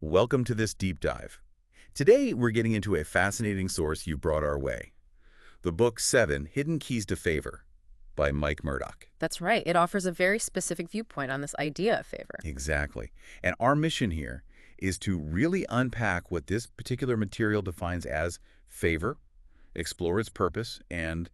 Welcome to this deep dive. Today, we're getting into a fascinating source you brought our way. The book 7, Hidden Keys to Favor by Mike Murdock. That's right. It offers a very specific viewpoint on this idea of favor. Exactly. And our mission here is to really unpack what this particular material defines as favor, explore its purpose, and,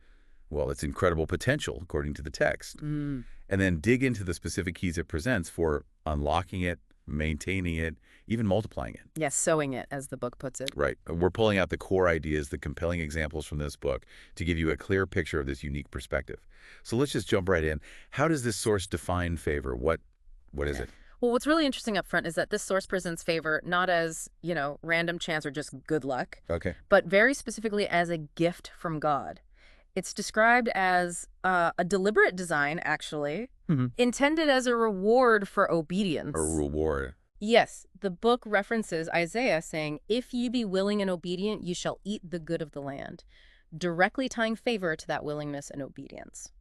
well, its incredible potential, according to the text. And then dig into the specific keys it presents for unlocking it, maintaining it, even multiplying it. Yes, sowing it, as the book puts it. Right. We're pulling out the core ideas, the compelling examples from this book to give you a clear picture of this unique perspective. So let's just jump right in. How does this source define favor? What is it? Well, what's really interesting up front is that this source presents favor not as, random chance or just good luck, Okay. but very specifically as a gift from God. It's described as a deliberate design, actually, intended as a reward for obedience. A reward. Yes, the book references Isaiah saying, "If you be willing and obedient, you shall eat the good of the land," directly tying favor to that willingness and obedience.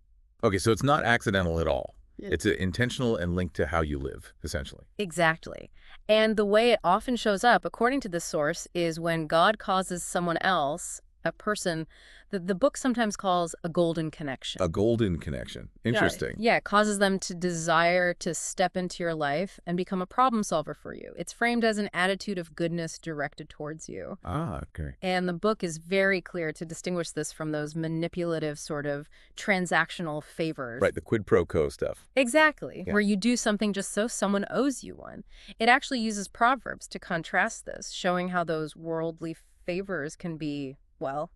Okay, so it's not accidental at all. Yeah. It's intentional and linked to how you live, essentially. Exactly. And the way it often shows up, according to this source, is when God causes someone else, a person, that the book sometimes calls a golden connection. A golden connection. Interesting. Yeah, it causes them to desire to step into your life and become a problem solver for you. It's framed as an attitude of goodness directed towards you. Ah, okay. And the book is very clear to distinguish this from those manipulative sort of transactional favors. Right, the quid pro quo stuff. Exactly, Yeah. where you do something just so someone owes you one. It actually uses Proverbs to contrast this, showing how those worldly favors can be, well,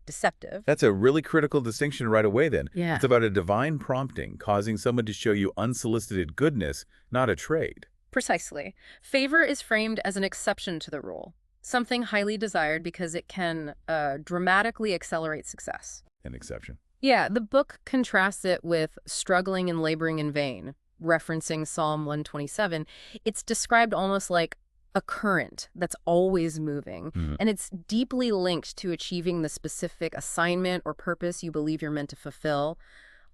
deceptive. That's a really critical distinction right away then. Yeah. It's about a divine prompting, causing someone to show you unsolicited goodness, not a trade. Precisely. Favor is framed as an exception to the rule, something highly desired because it can dramatically accelerate success. An exception. Yeah, the book contrasts it with struggling and laboring in vain, referencing Psalm 127. It's described almost like a current that's always moving, and it's deeply linked to achieving the specific assignment or purpose you believe you're meant to fulfill.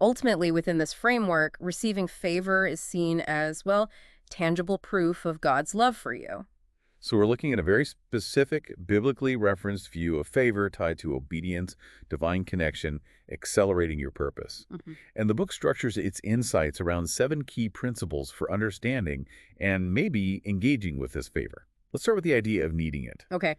Ultimately, within this framework, receiving favor is seen as, well, tangible proof of God's love for you. So we're looking at a very specific, biblically referenced view of favor tied to obedience, divine connection, accelerating your purpose. And the book structures its insights around 7 key principles for understanding and maybe engaging with this favor. Let's start with the idea of needing it. Okay.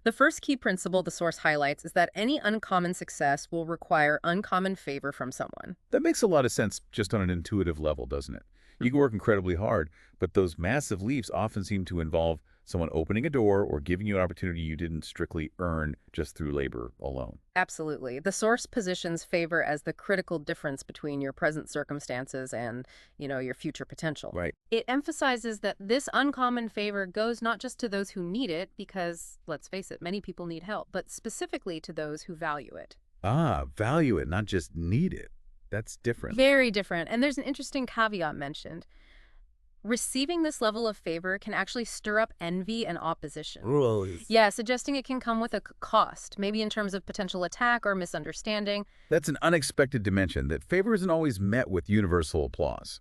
The first key principle the source highlights is that any uncommon success will require uncommon favor from someone. That makes a lot of sense just on an intuitive level, doesn't it? You can work incredibly hard, but those massive leaps often seem to involve someone opening a door or giving you an opportunity you didn't strictly earn just through labor alone. Absolutely. The source positions favor as the critical difference between your present circumstances and, your future potential. Right. It emphasizes that this uncommon favor goes not just to those who need it, because, let's face it, many people need help, but specifically to those who value it. Ah, value it, not just need it. That's different. Very different. And there's an interesting caveat mentioned. Receiving this level of favor can actually stir up envy and opposition. Yeah, suggesting it can come with a cost, maybe in terms of potential attack or misunderstanding. That's an unexpected dimension that favor isn't always met with universal applause.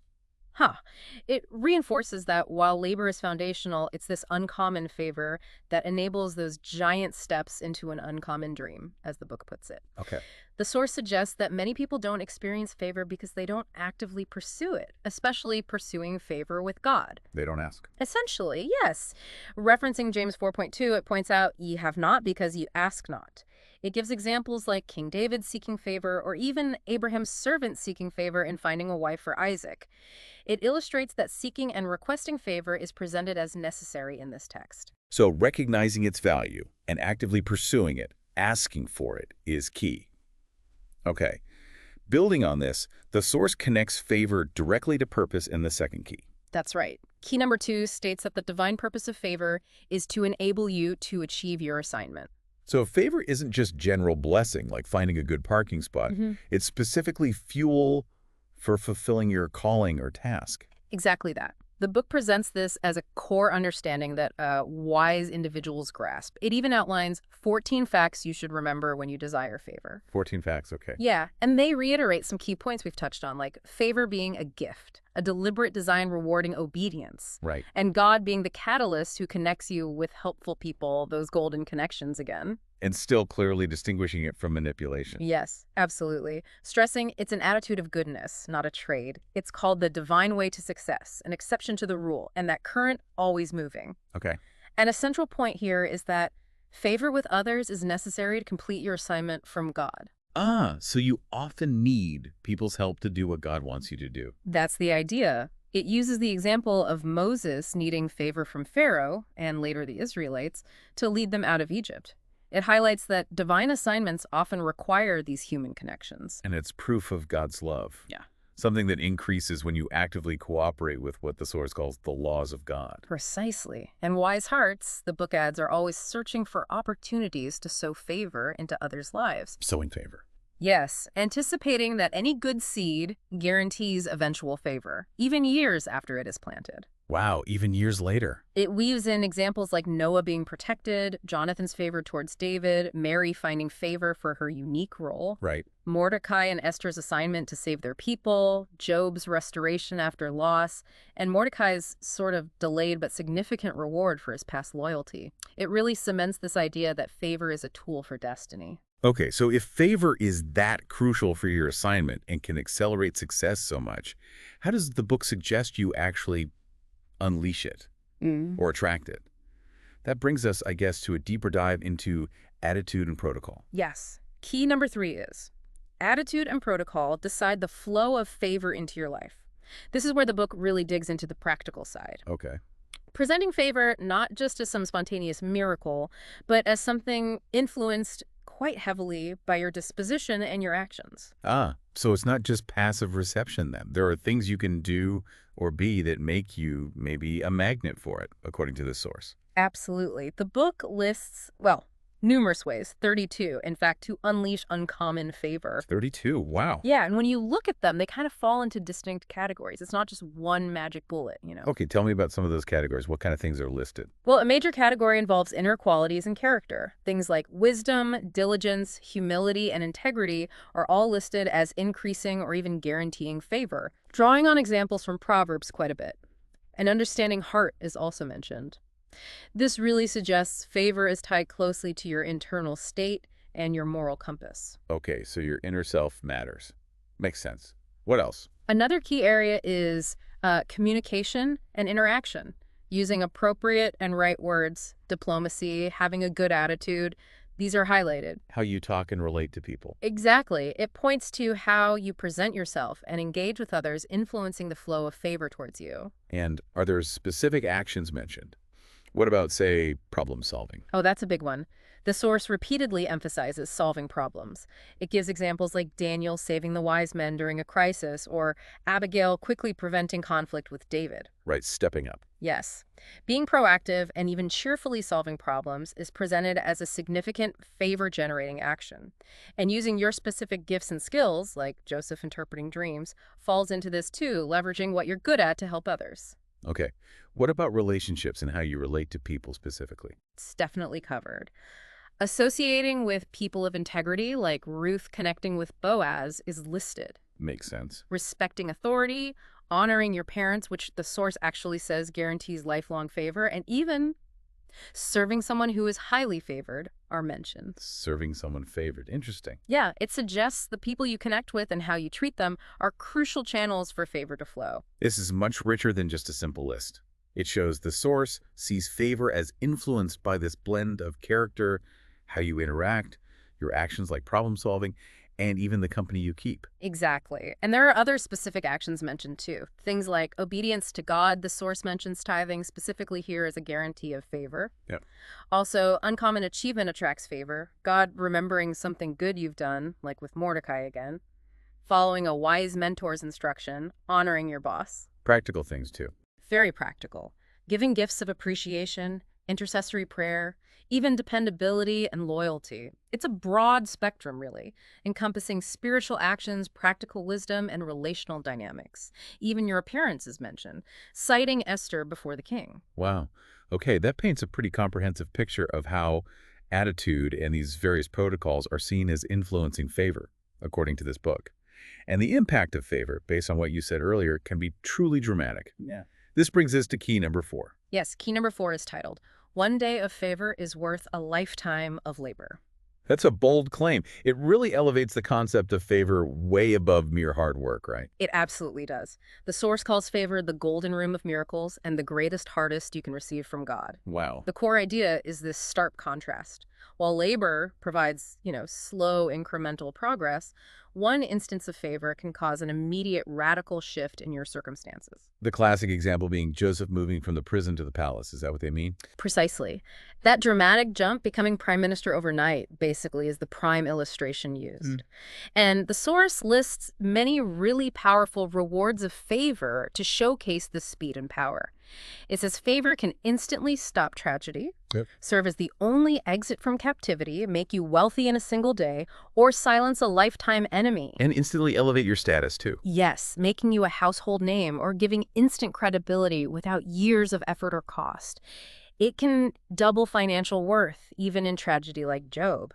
It reinforces that while labor is foundational, it's this uncommon favor that enables those giant steps into an uncommon dream, as the book puts it. Okay. The source suggests that many people don't experience favor because they don't actively pursue it, especially pursuing favor with God. They don't ask. Essentially, yes. Referencing James 4.2, it points out, "Ye have not because ye ask not." It gives examples like King David seeking favor or even Abraham's servant seeking favor in finding a wife for Isaac. It illustrates that seeking and requesting favor is presented as necessary in this text. So recognizing its value and actively pursuing it, asking for it, is key. Okay. Building on this, the source connects favor directly to purpose in the second key. That's right. Key number 2 states that the divine purpose of favor is to enable you to achieve your assignment. So favor isn't just general blessing, like finding a good parking spot. It's specifically fuel for fulfilling your calling or task. Exactly that. The book presents this as a core understanding that wise individuals grasp. It even outlines 14 facts you should remember when you desire favor. 14 facts, okay. Yeah, and they reiterate some key points we've touched on, like favor being a gift, a deliberate design rewarding obedience, Right. and God being the catalyst who connects you with helpful people, those golden connections again. And still clearly distinguishing it from manipulation. Yes, absolutely. Stressing it's an attitude of goodness, not a trade. It's called the divine way to success, an exception to the rule, and that current always moving. Okay. And a central point here is that favor with others is necessary to complete your assignment from God. So you often need people's help to do what God wants you to do. That's the idea. It uses the example of Moses needing favor from Pharaoh, and later the Israelites, to lead them out of Egypt. It highlights that divine assignments often require these human connections. And it's proof of God's love. Yeah. Something that increases when you actively cooperate with what the source calls the laws of God. Precisely. And wise hearts, the book adds, are always searching for opportunities to sow favor into others' lives. Sowing favor. Yes, anticipating that any good seed guarantees eventual favor, even years after it is planted. Wow, even years later. It weaves in examples like Noah being protected, Jonathan's favor towards David, Mary finding favor for her unique role, Right. Mordecai and Esther's assignment to save their people, Job's restoration after loss, and Mordecai's sort of delayed but significant reward for his past loyalty. It really cements this idea that favor is a tool for destiny. Okay, so if favor is that crucial for your assignment and can accelerate success so much, how does the book suggest you actually unleash it or attract it? That brings us, I guess, to a deeper dive into attitude and protocol. Yes. Key number 3 is attitude and protocol decide the flow of favor into your life. This is where the book really digs into the practical side. Okay. Presenting favor not just as some spontaneous miracle, but as something influenced quite heavily by your disposition and your actions. So it's not just passive reception then. There are things you can do or be that make you maybe a magnet for it, according to this source. Absolutely. The book lists, well, numerous ways, 32, in fact, to unleash uncommon favor. 32, wow. Yeah, and when you look at them, they kind of fall into distinct categories. It's not just one magic bullet, you know. Okay, tell me about some of those categories. What kind of things are listed? Well, a major category involves inner qualities and character. Things like wisdom, diligence, humility, and integrity are all listed as increasing or even guaranteeing favor, drawing on examples from Proverbs quite a bit. An understanding heart is also mentioned. This really suggests favor is tied closely to your internal state and your moral compass. Okay, so your inner self matters. Makes sense. What else? Another key area is communication and interaction. Using appropriate and right words, diplomacy, having a good attitude, these are highlighted. How you talk and relate to people. Exactly. It points to how you present yourself and engage with others, influencing the flow of favor towards you. And are there specific actions mentioned? What about, say, problem solving? Oh, that's a big one. The source repeatedly emphasizes solving problems. It gives examples like Daniel saving the wise men during a crisis, or Abigail quickly preventing conflict with David. Right, stepping up. Yes. Being proactive and even cheerfully solving problems is presented as a significant favor-generating action. And using your specific gifts and skills, like Joseph interpreting dreams, falls into this too, leveraging what you're good at to help others. Okay. What about relationships and how you relate to people specifically? It's definitely covered. Associating with people of integrity, like Ruth connecting with Boaz, is listed. Makes sense. Respecting authority, honoring your parents, which the source actually says guarantees lifelong favor, and even serving someone who is highly favored are mentioned. Serving someone favored. Interesting. Yeah, it suggests the people you connect with and how you treat them are crucial channels for favor to flow. This is much richer than just a simple list. It shows the source sees favor as influenced by this blend of character, how you interact, your actions like problem solving, and even the company you keep. Exactly. And there are other specific actions mentioned too. Things like obedience to God, the source mentions tithing specifically here as a guarantee of favor. Yep. Also, uncommon achievement attracts favor. God remembering something good you've done, like with Mordecai again. Following a wise mentor's instruction, honoring your boss. Practical things too. Very practical. Giving gifts of appreciation, intercessory prayer, even dependability and loyalty. It's a broad spectrum, really, encompassing spiritual actions, practical wisdom, and relational dynamics. Even your appearance is mentioned, citing Esther before the king. Wow. Okay, that paints a pretty comprehensive picture of how attitude and these various protocols are seen as influencing favor, according to this book. And the impact of favor, based on what you said earlier, can be truly dramatic. Yeah. This brings us to key number 4. Yes, key number 4 is titled, "One Day of Favor is Worth a Lifetime of Labor." That's a bold claim. It really elevates the concept of favor way above mere hard work, right? It absolutely does. The source calls favor the golden room of miracles and the greatest hardest you can receive from God. Wow. The core idea is this stark contrast. While labor provides, slow incremental progress, one instance of favor can cause an immediate radical shift in your circumstances. The classic example being Joseph moving from the prison to the palace. Is that what they mean? Precisely. That dramatic jump, becoming prime minister overnight, basically is the prime illustration used. And the source lists many really powerful rewards of favor to showcase the speed and power. It says favor can instantly stop tragedy, serve as the only exit from captivity, make you wealthy in a single day, or silence a lifetime enemy. And instantly elevate your status, too. Yes, making you a household name or giving instant credibility without years of effort or cost. It can double financial worth, even in tragedy like Job.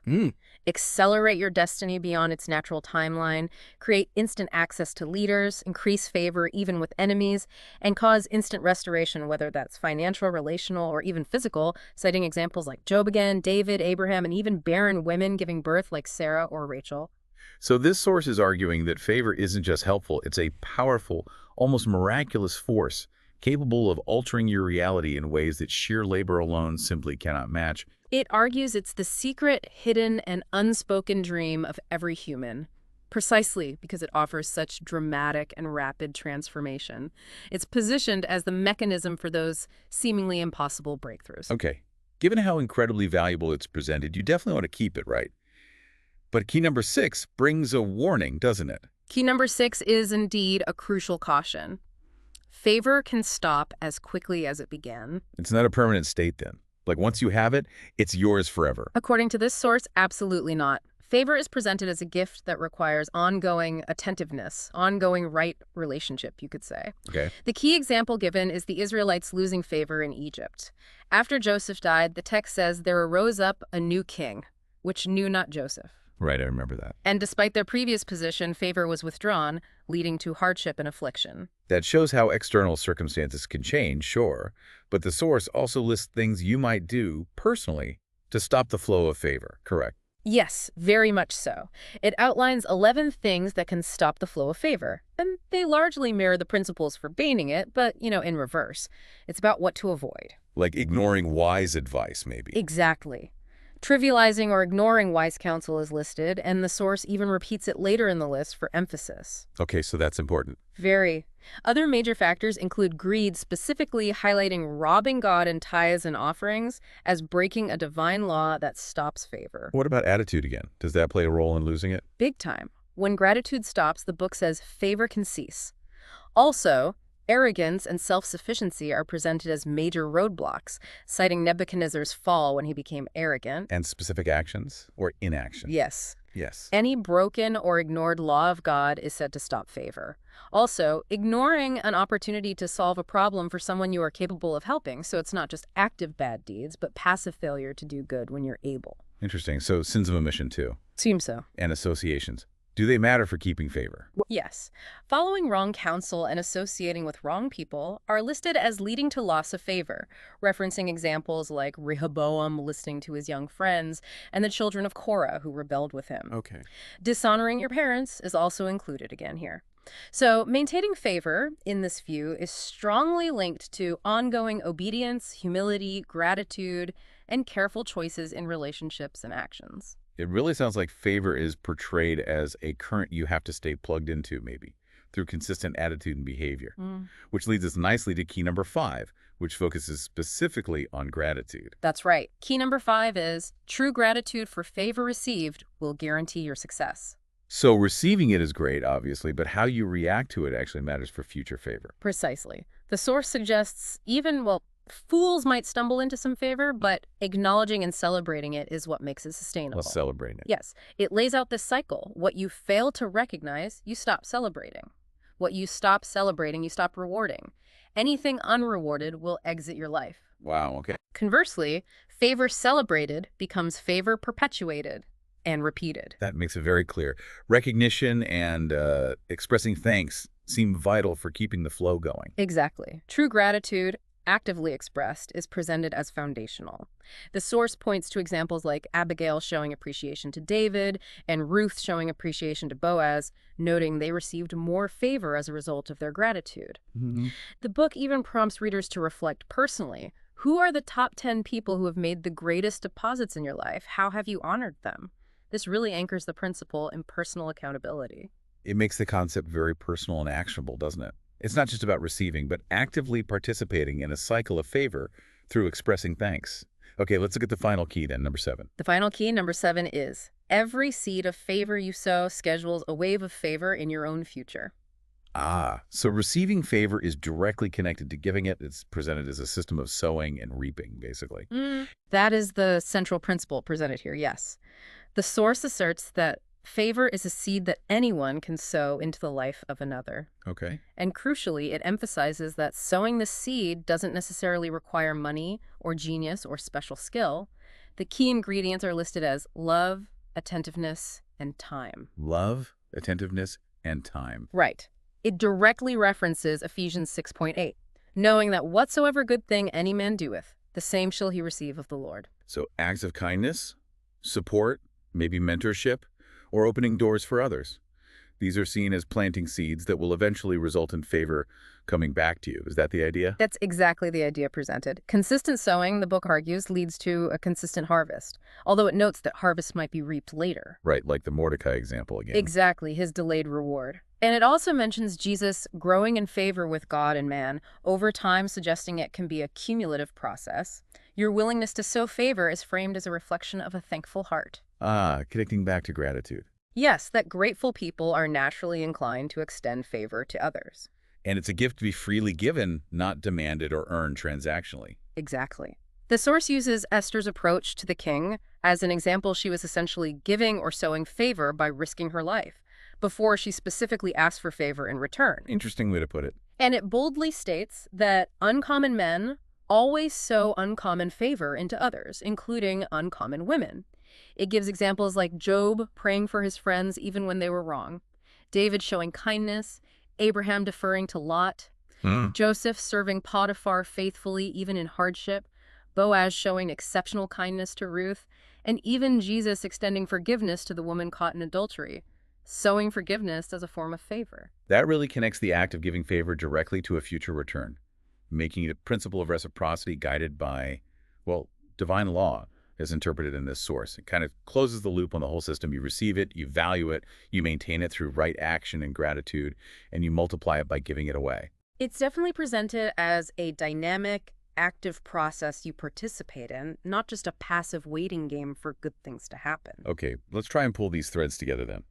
Accelerate your destiny beyond its natural timeline, create instant access to leaders, increase favor even with enemies, and cause instant restoration, whether that's financial, relational, or even physical, citing examples like Job again, David, Abraham, and even barren women giving birth like Sarah or Rachel. So this source is arguing that favor isn't just helpful, it's a powerful, almost miraculous force capable of altering your reality in ways that sheer labor alone simply cannot match. It argues it's the secret, hidden, and unspoken dream of every human, precisely because it offers such dramatic and rapid transformation. It's positioned as the mechanism for those seemingly impossible breakthroughs. Okay, given how incredibly valuable it's presented, you definitely want to keep it, right? But key number 6 brings a warning, doesn't it? Key number 6 is indeed a crucial caution. Favor can stop as quickly as it began. It's not a permanent state then. Like once you have it, it's yours forever. According to this source, absolutely not. Favor is presented as a gift that requires ongoing attentiveness, ongoing right relationship, you could say. Okay. The key example given is the Israelites losing favor in Egypt. After Joseph died, the text says there arose up a new king, which knew not Joseph. Right, I remember that. And despite their previous position, favor was withdrawn, leading to hardship and affliction. That shows how external circumstances can change, sure, but the source also lists things you might do personally to stop the flow of favor, correct? Yes, very much so. It outlines 11 things that can stop the flow of favor, and they largely mirror the principles for gaining it, but, in reverse. It's about what to avoid. Like ignoring wise advice, maybe. Exactly. Trivializing or ignoring wise counsel is listed, and the source even repeats it later in the list for emphasis. Okay, so that's important. Very. Other major factors include greed, specifically highlighting robbing God in tithes and offerings as breaking a divine law that stops favor. What about attitude again? Does that play a role in losing it? Big time. When gratitude stops, the book says favor can cease. Also, arrogance and self-sufficiency are presented as major roadblocks, citing Nebuchadnezzar's fall when he became arrogant. And specific actions or inaction? Yes. Yes. Any broken or ignored law of God is said to stop favor. Also, ignoring an opportunity to solve a problem for someone you are capable of helping, so it's not just active bad deeds, but passive failure to do good when you're able. Interesting. So sins of omission too. Seems so. And associations. Do they matter for keeping favor? Yes. Following wrong counsel and associating with wrong people are listed as leading to loss of favor, referencing examples like Rehoboam listening to his young friends and the children of Korah who rebelled with him. Okay. Dishonoring your parents is also included again here. So maintaining favor, in this view, is strongly linked to ongoing obedience, humility, gratitude, and careful choices in relationships and actions. It really sounds like favor is portrayed as a current you have to stay plugged into, maybe, through consistent attitude and behavior, which leads us nicely to key number 5, which focuses specifically on gratitude. That's right. Key number 5 is true gratitude for favor received will guarantee your success. So receiving it is great, obviously, but how you react to it actually matters for future favor. Precisely. The source suggests even, Fools might stumble into some favor, but acknowledging and celebrating it is what makes it Let's sustainable. celebrate it. Yes, it lays out this cycle. What you fail to recognize, you stop celebrating. What you stop celebrating, you stop rewarding. Anything unrewarded will exit your life. Wow, okay. Conversely, favor celebrated becomes favor perpetuated and repeated. That makes it very clear. Recognition and expressing thanks seem vital for keeping the flow going. Exactly. True gratitude, actively expressed, is presented as foundational. The source points to examples like Abigail showing appreciation to David and Ruth showing appreciation to Boaz, noting they received more favor as a result of their gratitude. Mhm. The book even prompts readers to reflect personally. Who are the top 10 people who have made the greatest deposits in your life? How have you honored them? This really anchors the principle in personal accountability. It makes the concept very personal and actionable, doesn't it? It's not just about receiving, but actively participating in a cycle of favor through expressing thanks. Okay, let's look at the final key then, number 7. The final key, number 7, is every seed of favor you sow schedules a wave of favor in your own future. So receiving favor is directly connected to giving it. It's presented as a system of sowing and reaping, basically. That is the central principle presented here, yes. The source asserts that favor is a seed that anyone can sow into the life of another. Okay. And crucially, it emphasizes that sowing the seed doesn't necessarily require money or genius or special skill. The key ingredients are listed as love, attentiveness, and time. Love, attentiveness, and time. Right. It directly references Ephesians 6.8, knowing that whatsoever good thing any man doeth, the same shall he receive of the Lord. So acts of kindness, support, maybe mentorship, or opening doors for others. These are seen as planting seeds that will eventually result in favor coming back to you. Is that the idea? That's exactly the idea presented. Consistent sowing, the book argues, leads to a consistent harvest, although it notes that harvest might be reaped later. Right, like the Mordecai example again. Exactly, his delayed reward. And it also mentions Jesus growing in favor with God and man over time, suggesting it can be a cumulative process. Your willingness to sow favor is framed as a reflection of a thankful heart. Connecting back to gratitude. Yes, that grateful people are naturally inclined to extend favor to others. And it's a gift to be freely given, not demanded or earned transactionally. Exactly. The source uses Esther's approach to the king. As an example, she was essentially giving or sowing favor by risking her life, before she specifically asked for favor in return. Interesting way to put it. And it boldly states that uncommon men always sow uncommon favor into others, including uncommon women. It gives examples like Job praying for his friends even when they were wrong, David showing kindness, Abraham deferring to Lot, Joseph serving Potiphar faithfully even in hardship, Boaz showing exceptional kindness to Ruth, and even Jesus extending forgiveness to the woman caught in adultery, sowing forgiveness as a form of favor. That really connects the act of giving favor directly to a future return, making it a principle of reciprocity guided by, well, divine law as interpreted in this source. It kind of closes the loop on the whole system. You receive it, you value it, you maintain it through right action and gratitude, and you multiply it by giving it away. It's definitely presented as a dynamic, active process you participate in, not just a passive waiting game for good things to happen. Okay, let's try and pull these threads together then.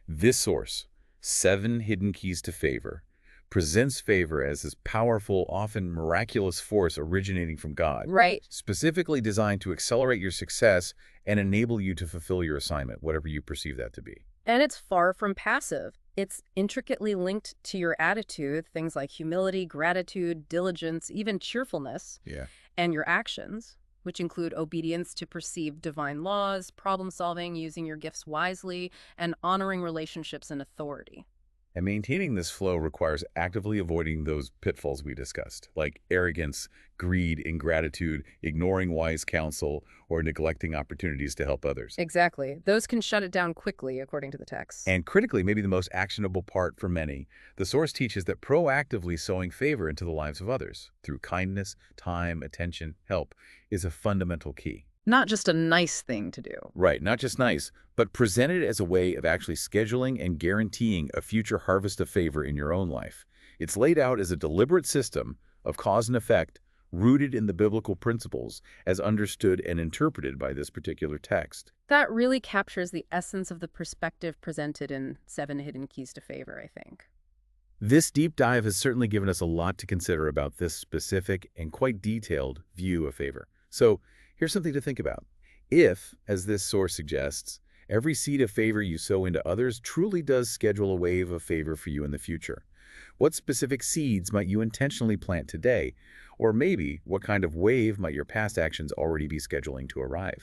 This source, 7 Hidden Keys to Favor, presents favor as this powerful, often miraculous force originating from God. Right. Specifically designed to accelerate your success and enable you to fulfill your assignment, whatever you perceive that to be. And it's far from passive. It's intricately linked to your attitude, things like humility, gratitude, diligence, even cheerfulness, Yeah. and your actions, which include obedience to perceived divine laws, problem solving, using your gifts wisely, and honoring relationships and authority. And maintaining this flow requires actively avoiding those pitfalls we discussed, like arrogance, greed, ingratitude, ignoring wise counsel, or neglecting opportunities to help others. Exactly. Those can shut it down quickly, according to the text. And critically, maybe the most actionable part for many, the source teaches that proactively sowing favor into the lives of others through kindness, time, attention, help is a fundamental key. Not just a nice thing to do. Right, not just nice, but presented as a way of actually scheduling and guaranteeing a future harvest of favor in your own life. It's laid out as a deliberate system of cause and effect rooted in the biblical principles as understood and interpreted by this particular text. That really captures the essence of the perspective presented in 7 Hidden Keys to Favor, I think. This deep dive has certainly given us a lot to consider about this specific and quite detailed view of favor. So here's something to think about. If, as this source suggests, every seed of favor you sow into others truly does schedule a wave of favor for you in the future, what specific seeds might you intentionally plant today? Or maybe what kind of wave might your past actions already be scheduling to arrive?